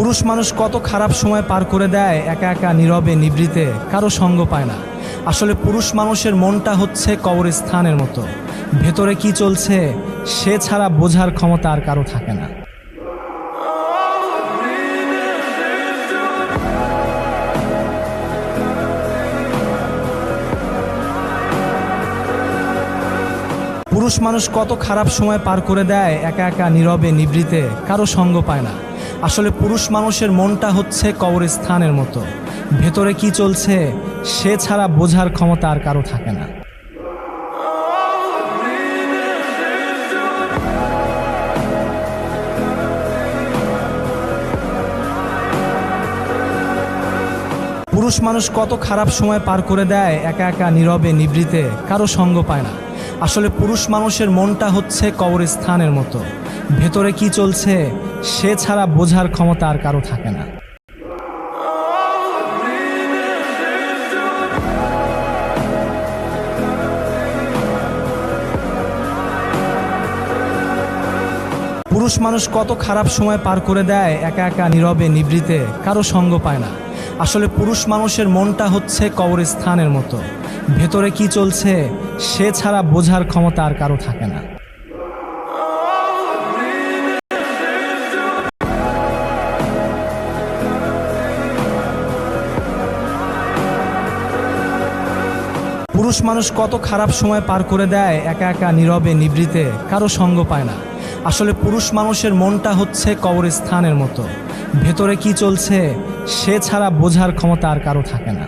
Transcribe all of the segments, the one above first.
পুরুষ মানুষ কত খারাপ সময় পার করে দেয় একা একা নীরবে নিভৃতে, কারো সঙ্গ পায় না। আসলে পুরুষ মানুষের মনটা হচ্ছে কবরস্থানের মতো, ভেতরে কি চলছে সে ছাড়া বোঝার ক্ষমতা আর কারো থাকে না। পুরুষ মানুষ কত খারাপ সময় পার করে দেয় একা একা নীরবে নিভৃতে, কারো সঙ্গ পায় না। আসলে পুরুষ মানুষের মনটা হচ্ছে কবরস্থানের মতো, ভেতরে কি চলছে সে ছাড়া বোঝার ক্ষমতা আর কারো থাকে না। পুরুষ মানুষ কত খারাপ সময় পার করে দেয় একা একা নীরবে নিভৃতে, কারো সঙ্গ পায় না। আসলে পুরুষ মানুষের মনটা হচ্ছে কবরস্থানের মতো, ভেতরে কি চলছে সে ছাড়া বোঝার ক্ষমতা আর কারো থাকে না। পুরুষ মানুষ কত খারাপ সময় পার করে দেয় একা একা নীরবে নিভৃতে, কারো সঙ্গ পায় না। আসলে পুরুষ মানুষের মনটা হচ্ছে কবরস্থানের মতো, ভেতরে কি চলছে সে ছাড়া বোঝার ক্ষমতা আর কারো থাকে না। পুরুষ মানুষ কত খারাপ সময় পার করে দেয় একা একা নীরবে নিভৃতে, কারো সঙ্গ পায় না। আসলে পুরুষ মানুষের মনটা হচ্ছে কবরস্থানের মতো, ভেতরে কি চলছে সে ছাড়া বোঝার ক্ষমতা আর কারো থাকে না।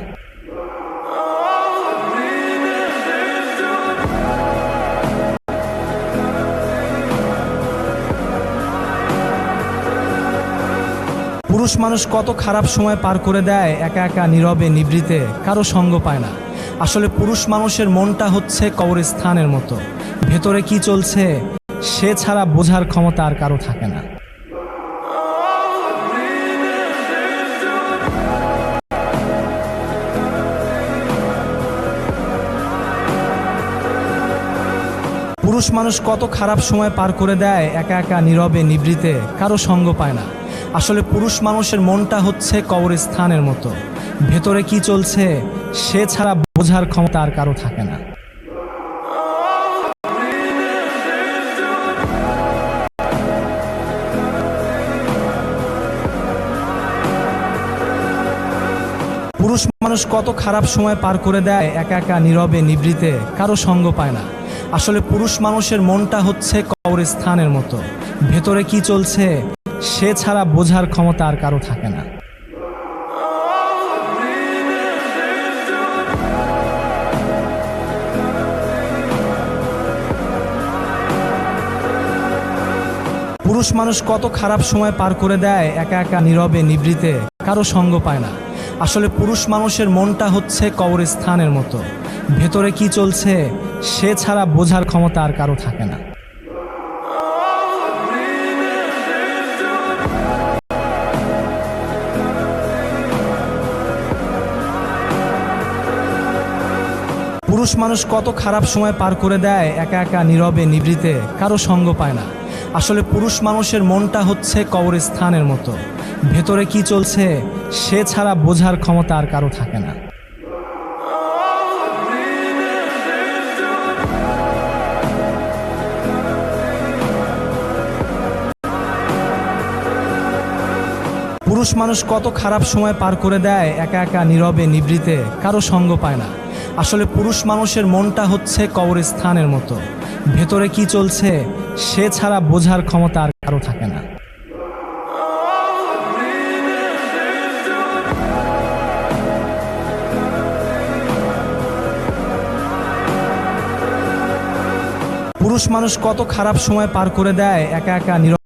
পুরুষ মানুষ কত খারাপ সময় পার করে দেয় একা একা নীরবে নিভৃতে, কারো সঙ্গ পায় না। আসলে পুরুষ মানুষের মনটা হচ্ছে কবরস্থানের মতো, ভেতরে কি চলছে সে ছাড়া বোঝার ক্ষমতা আর কারো থাকে না। পুরুষ মানুষ কত খারাপ সময় পার করে দেয় একা একা নীরবে নিভৃতে, কারো সঙ্গ পায় না। আসলে পুরুষ মানুষের মনটা হচ্ছে কবরস্থানের মতো, ভেতরে কি চলছে সে ছাড়া বোঝার ক্ষমতা আর কারো থাকে না। পুরুষ মানুষ কত খারাপ সময় পার করে দেয় একা একা নীরবে নিভৃতে, কারো সঙ্গ পায় না। আসলে পুরুষ মানুষের মনটা হচ্ছে কবরস্থানের মতো, ভেতরে কি চলছে সে ছাড়া বোঝার ক্ষমতা আর কারো থাকে না। পুরুষ মানুষ কত খারাপ সময় পার করে দেয় একা একা নীরবে নিভৃতে, কারো সঙ্গ পায় না। আসলে পুরুষ মানুষের মনটা হচ্ছে কবরস্থানের মতো, ভেতরে কি চলছে সে ছাড়া বোঝার ক্ষমতা আর কারো থাকে না। পুরুষ মানুষ কত খারাপ সময় পার করে দেয় একা একা নীরবে নিভৃতে, কারো সঙ্গ পায় না। আসলে পুরুষ মানুষের মনটা হচ্ছে কবরস্থানের মতো, ভেতরে কি চলছে সে ছাড়া বোঝার ক্ষমতা আর কারো থাকে না। পুরুষ মানুষ কত খারাপ সময় পার করে দেয় একা একা নীরবে নিভৃতে, কারো সঙ্গ পায় না। আসলে পুরুষ মানুষের মনটা হচ্ছে কবরস্থানের মতো, ভেতরে কি চলছে সে ছাড়া বোঝার ক্ষমতা আর কারো থাকে না। পুরুষ মানুষ কত খারাপ সময় পার করে দেয় একা একা নীরবে